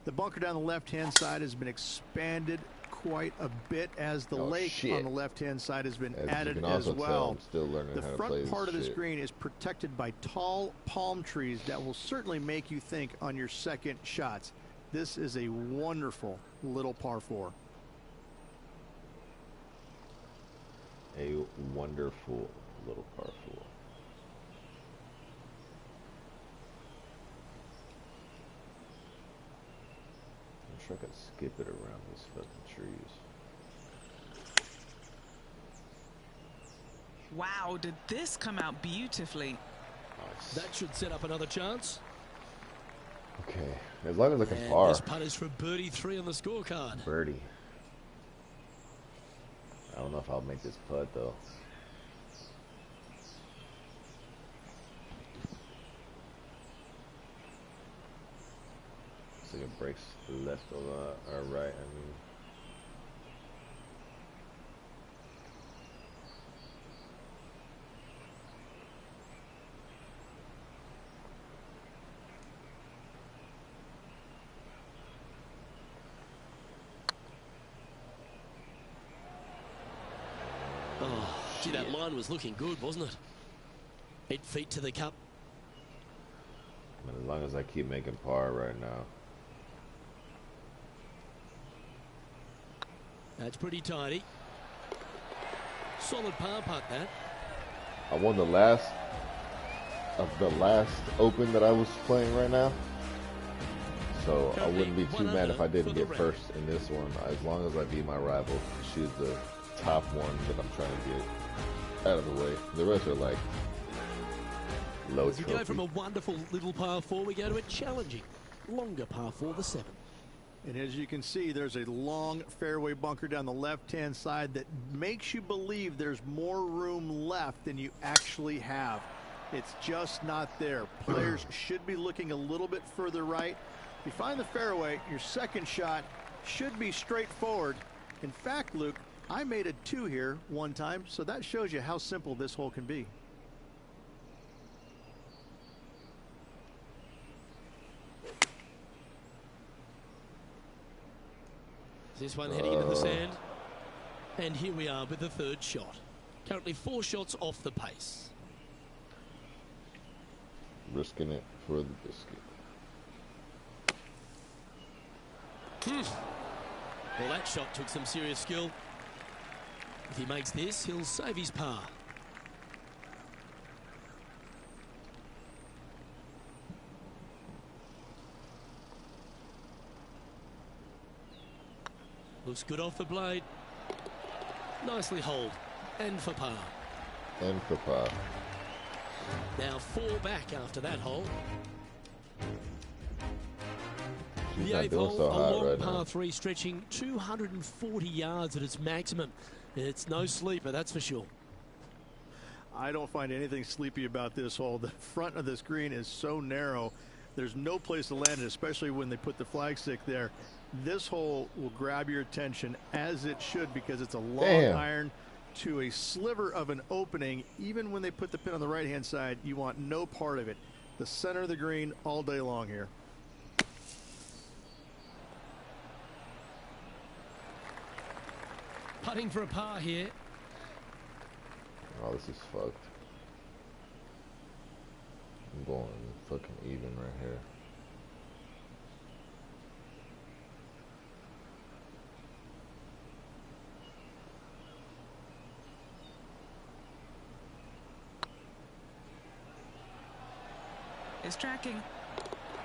The bunker down the left-hand side has been expanded quite a bit as the lake on the left-hand side has been added as well. I'm still learning the how to play front part of this shit. green is protected by tall palm trees that will certainly make you think on your second shots. This is a wonderful little par 4. A wonderful little par 4. I'm sure I could skip it around these fucking trees. Wow, did this come out beautifully? Nice. That should set up another chance. Okay, as long as I can par. This putt is for birdie 3 on the scorecard. Birdie. I don't know if I'll make this putt though. So it breaks left or right. I mean. Oh, gee, that line was looking good, wasn't it? 8 feet to the cup. I mean, as long as I keep making par right now. That's pretty tidy. Solid par putt, that. I won the last Open that I was playing right now. So I wouldn't be too mad if I didn't get first in this one, as long as I beat my rival. She's the top one that I'm trying to get out of the way. The rest are like low As we go from a wonderful little par 4, we go to a challenging, longer par 4, the 7th. And as you can see, there's a long fairway bunker down the left-hand side that makes you believe there's more room left than you actually have. It's just not there. Players should be looking a little bit further right. If you find the fairway, your second shot should be straightforward. In fact, Luke, I made a 2 here one time, so that shows you how simple this hole can be. This one heading into the sand. And here we are with the third shot. Currently 4 shots off the pace. Risking it for the biscuit. Well, that shot took some serious skill. If he makes this, he'll save his par. Looks good off the blade. Nicely holed. And for par. And for par. Now 4 back after that hole. She's The not 8th doing hole, so a hot long right par now. 3 stretching 240 yards at its maximum. It's no sleeper, that's for sure. I don't find anything sleepy about this hole. The front of this green is so narrow. There's no place to land it, especially when they put the flagstick there. This hole will grab your attention, as it should, because it's a long iron to a sliver of an opening. Even when they put the pin on the right-hand side, you want no part of it. The center of the green all day long here. Putting for a par here. Oh, this is fucked. I'm going fucking even right here. It's tracking.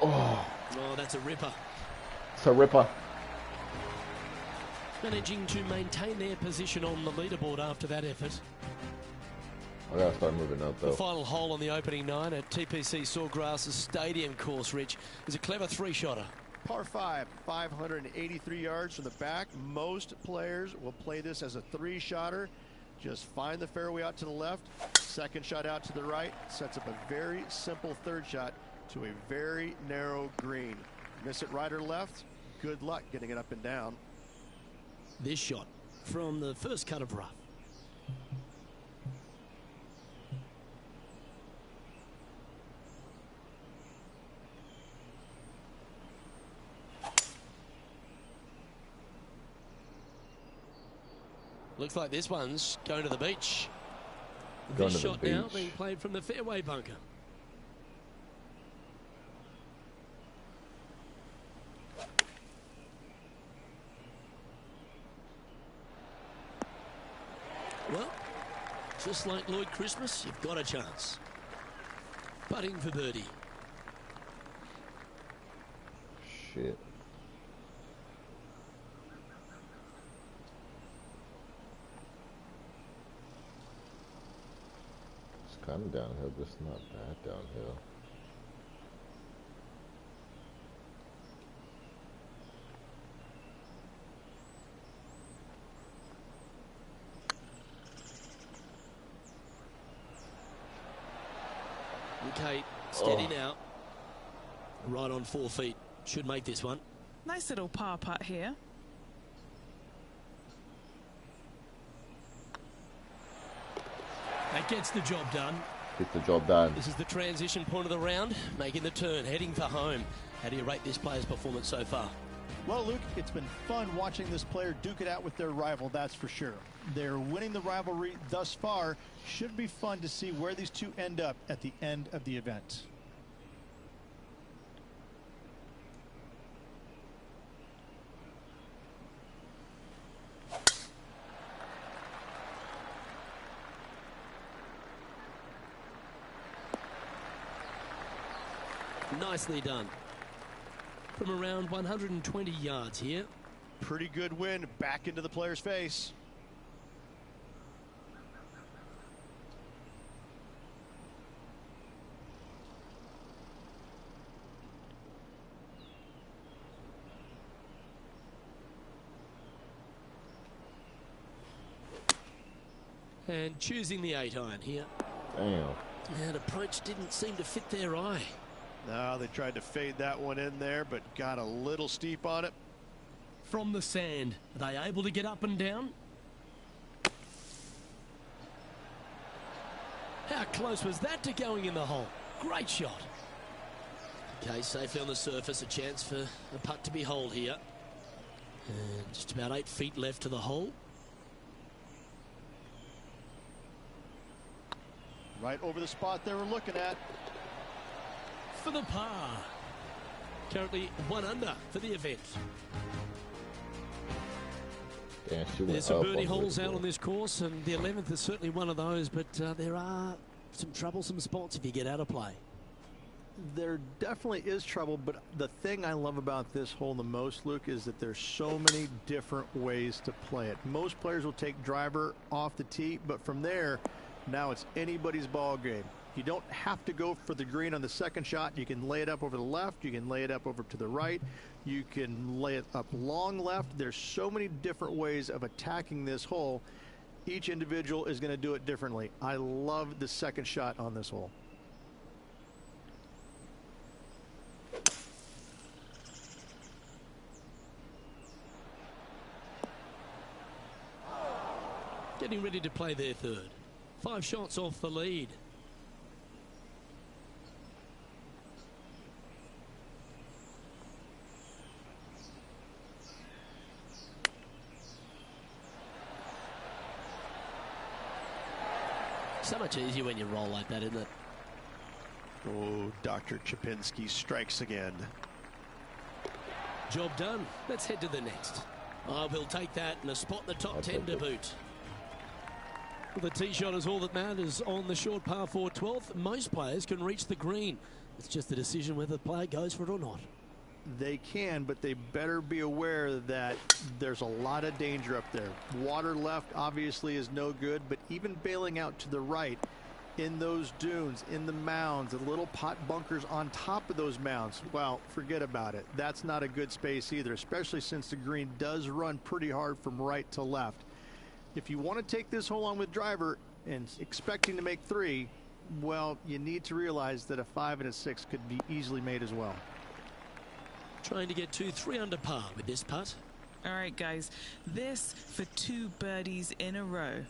Oh, that's a ripper. it's a ripper. Managing to maintain their position on the leaderboard after that effort. I gotta start moving up though. The final hole on the opening 9 at TPC Sawgrass Stadium course, Rich, is a clever 3-shotter. Par 5, 583 yards from the back. Most players will play this as a 3-shotter. Just find the fairway out to the left, second shot out to the right, sets up a very simple third shot to a very narrow green. Miss it right or left, good luck getting it up and down. This shot from the first cut of rough. looks like this one's going to the beach. This shot now being played from the fairway bunker. Well, just like Lloyd Christmas, you've got a chance. Putting for birdie. Shit. It's kind of downhill, but it's not bad downhill. Okay, steady now. Right on 4 feet. Should make this one. Nice little par putt here. That gets the job done. Gets the job done. This is the transition point of the round. Making the turn, heading for home. How do you rate this player's performance so far? Well, Luke, it's been fun watching this player duke it out with their rival, that's for sure. They're winning the rivalry thus far. Should be fun to see where these two end up at the end of the event. Nicely done. From around 120 yards here. Pretty good win back into the player's face. And choosing the 8-iron here. Damn. And approach didn't seem to fit their eye. No, they tried to fade that one in there, but got a little steep on it. From the sand, are they able to get up and down? How close was that to going in the hole? Great shot. Okay, safely on the surface, a chance for a putt to be holed here. And just about 8 feet left to the hole. Right over the spot they were looking at. For the par. Currently 1 under for the event. Yeah, there's some birdie holes out on this course, and the 11th is certainly one of those, but there are some troublesome spots if you get out of play. There definitely is trouble, but the thing I love about this hole the most, Luke, is that there's so many different ways to play it. Most players will take driver off the tee, but from there, now it's anybody's ball game. You don't have to go for the green on the second shot. You can lay it up over the left. You can lay it up over to the right. You can lay it up long left. There's so many different ways of attacking this hole. Each individual is going to do it differently. I love the second shot on this hole. Getting ready to play their third. 5 shots off the lead. So much easier when you roll like that, isn't it? Oh, Dr. Chapinski strikes again. Job done. Let's head to the next. Oh, we'll take that and a spot in the top 10 to boot. Well, the tee shot is all that matters on the short par 4 12th. Most players can reach the green. It's just the decision whether the player goes for it or not. They can, but they better be aware that there's a lot of danger up there. Water left obviously is no good, but even bailing out to the right in those dunes, in the mounds, the little pot bunkers on top of those mounds, well, forget about it. That's not a good space either, especially since the green does run pretty hard from right to left. If you want to take this hole on with driver and expecting to make 3, well, you need to realize that a 5 and a 6 could be easily made as well. Trying to get to 3 under par with this putt. All right, guys, this for 2 birdies in a row.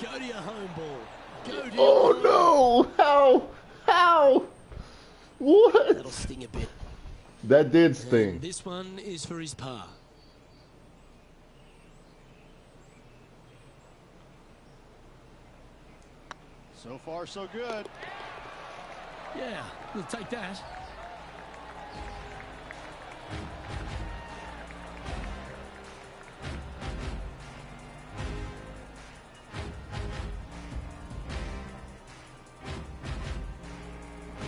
Go to your home ball. Go to oh no! How? What? That'll sting a bit. That did sting. And this one is for his par. So far, so good. Yeah, we'll take that.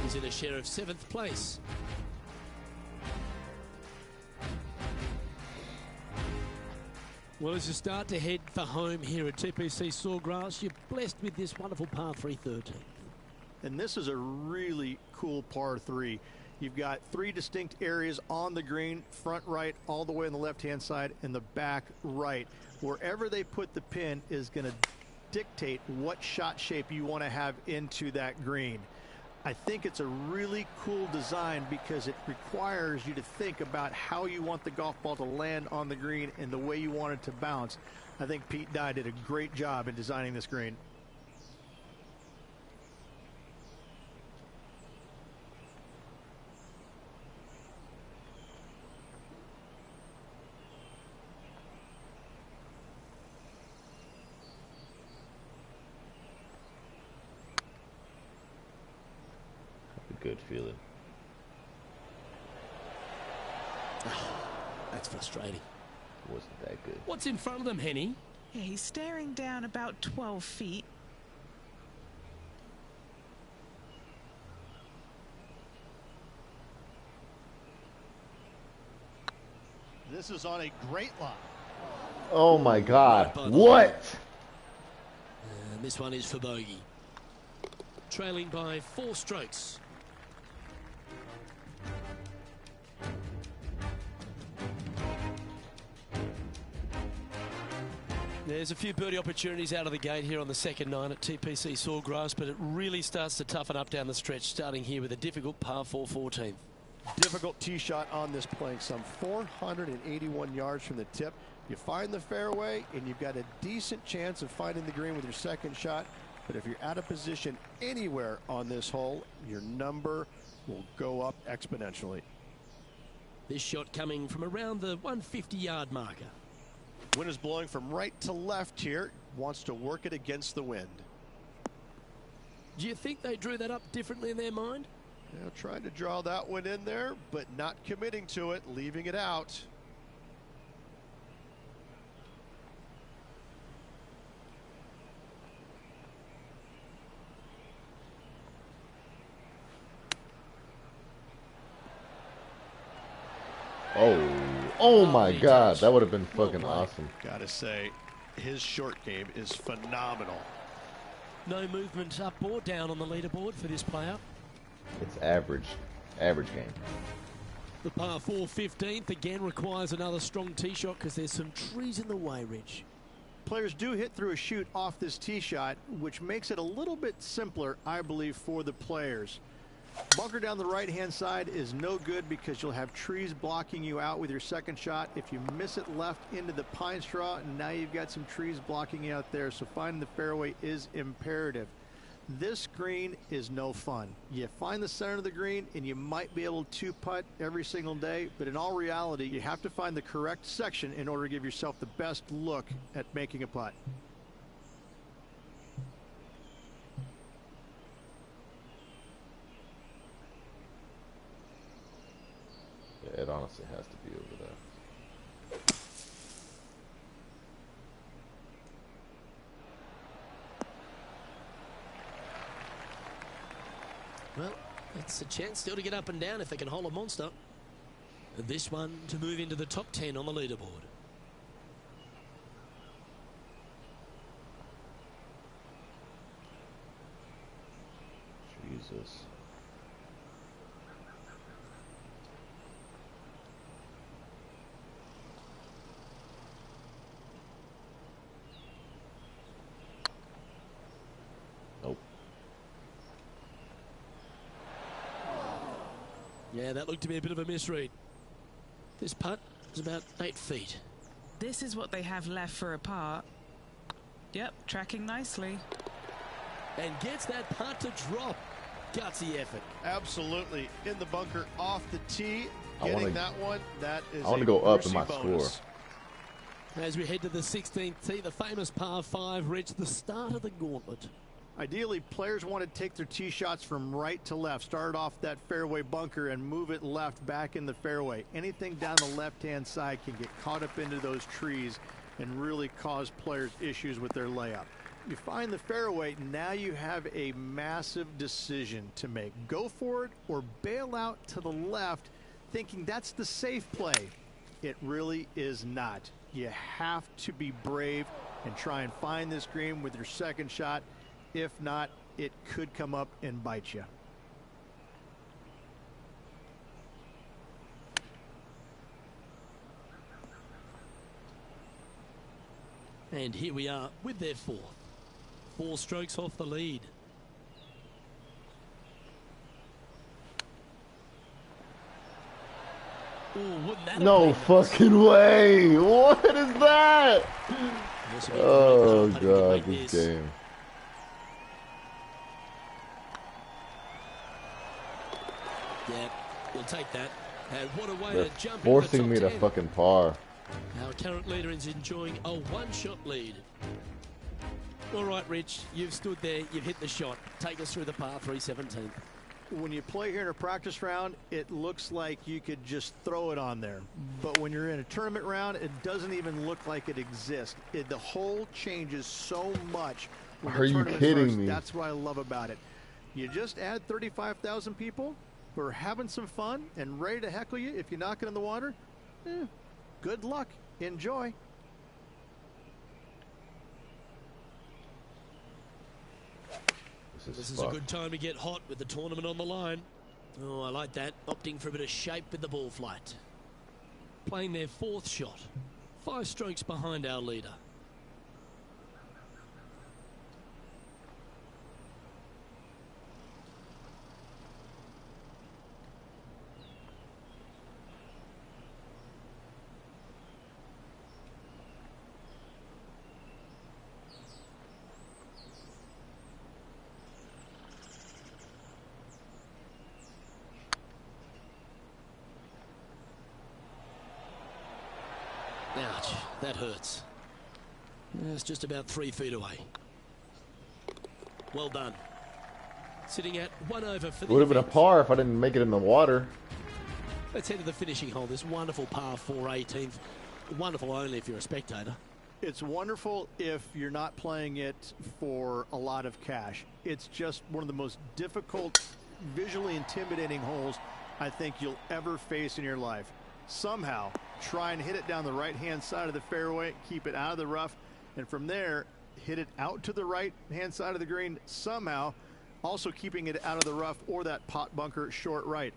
He's in a share of 7th place. Well, as you start to head for home here at TPC Sawgrass, you're blessed with this wonderful par 3/13. And this is a really cool par 3. You've got 3 distinct areas on the green, front right, all the way on the left-hand side, and the back right. Wherever they put the pin is going to dictate what shot shape you want to have into that green. I think it's a really cool design because it requires you to think about how you want the golf ball to land on the green and the way you want it to bounce. I think Pete Dye did a great job in designing this green. Good feeling. That's frustrating. Wasn't that good. What's in front of them, Henny? Yeah, he's staring down about 12 feet. This is on a great line. Oh my God. What? And this one is for bogey. Trailing by 4 strokes. There's a few birdie opportunities out of the gate here on the second 9 at TPC Sawgrass, but it really starts to toughen up down the stretch, starting here with a difficult par 4 14th. Difficult tee shot on this playing some 481 yards from the tip. You find the fairway and you've got a decent chance of finding the green with your second shot, but if you're out of position anywhere on this hole, your number will go up exponentially. This shot coming from around the 150-yard marker. Wind is blowing from right to left here. Wants to work it against the wind. Do you think they drew that up differently in their mind? Yeah, trying to draw that one in there, but not committing to it, leaving it out. Oh my God, that would have been fucking awesome. Gotta say, his short game is phenomenal. No movement up or down on the leaderboard for this player. It's average game. The par 4 15th again requires another strong tee shot because there's some trees in the way, Rich. Players do hit through a chute off this tee shot, which makes it a little bit simpler, I believe, for the players. Bunker down the right-hand side is no good because you'll have trees blocking you out with your second shot. If you miss it left into the pine straw, now you've got some trees blocking you out there, so finding the fairway is imperative. This green is no fun. You find the center of the green and you might be able to putt every single day, but in all reality, you have to find the correct section in order to give yourself the best look at making a putt. It honestly has to be over there. Well, it's a chance still to get up and down if they can hold a monster. And this one to move into the top 10 on the leaderboard. Jesus. Yeah, that looked to be a bit of a misread. This putt is about 8 feet. This is what they have left for a par. Yep, tracking nicely. And gets that putt to drop. Gutsy effort. Absolutely. In the bunker, off the tee. Getting that one, that is I want to go up in my score. As we head to the 16th tee, the famous par 5 reached the start of the gauntlet. Ideally, players want to take their tee shots from right to left. Start off that fairway bunker and move it left back in the fairway. Anything down the left-hand side can get caught up into those trees and really cause players issues with their layup. You find the fairway, now you have a massive decision to make. Go for it or bail out to the left, thinking that's the safe play. It really is not. You have to be brave and try and find this green with your second shot. If not, it could come up and bite you. And here we are with their 4th. 4 strokes off the lead. Ooh, wouldn't that no fucking way! What is that? Oh god, this game. Yeah, we'll take that. And what a way to jump in forcing me to fucking par. Our current leader is enjoying a 1-shot lead. All right, Rich, you've stood there, you've hit the shot. Take us through the par 3 17th. When you play here in a practice round, it looks like you could just throw it on there. But when you're in a tournament round, it doesn't even look like it exists. The hole changes so much. Are you kidding me? That's what I love about it. You just add 35,000 people who are having some fun and ready to heckle you if you knock it in the water. Good luck. Enjoy. This is a good time to get hot with the tournament on the line. Oh, I like that. Opting for a bit of shape with the ball flight. Playing their 4th shot. 5 strokes behind our leader. Ouch, that hurts. It's just about 3 feet away. Well done. Sitting at 1 over for the Would have been a par if I didn't make it in the water. Let's head to the finishing hole. This wonderful par 4 18th. Wonderful only if you're a spectator. It's wonderful if you're not playing it for a lot of cash. It's just one of the most difficult, visually intimidating holes I think you'll ever face in your life. Somehow try and hit it down the right-hand side of the fairway, keep it out of the rough, and from there hit it out to the right-hand side of the green, somehow also keeping it out of the rough or that pot bunker short right.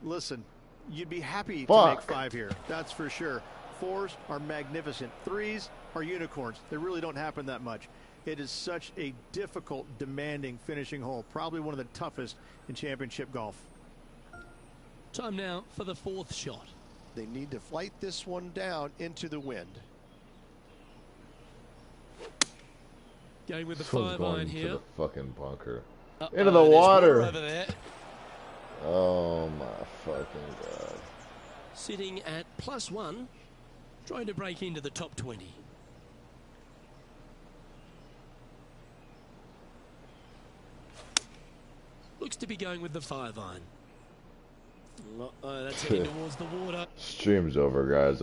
Listen, you'd be happy to make 5 here, that's for sure. 4s are magnificent. 3s are unicorns. They really don't happen that much. It is such a difficult, demanding finishing hole, probably one of the toughest in championship golf. Time now for the 4th shot. They need to flight this one down into the wind. Going with the 5-iron here. To the fucking bunker. Into the water. Over there. Oh my fucking god. Sitting at +1, trying to break into the top 20. Looks to be going with the 5-iron. That's heading towards the water. Stream's over, guys.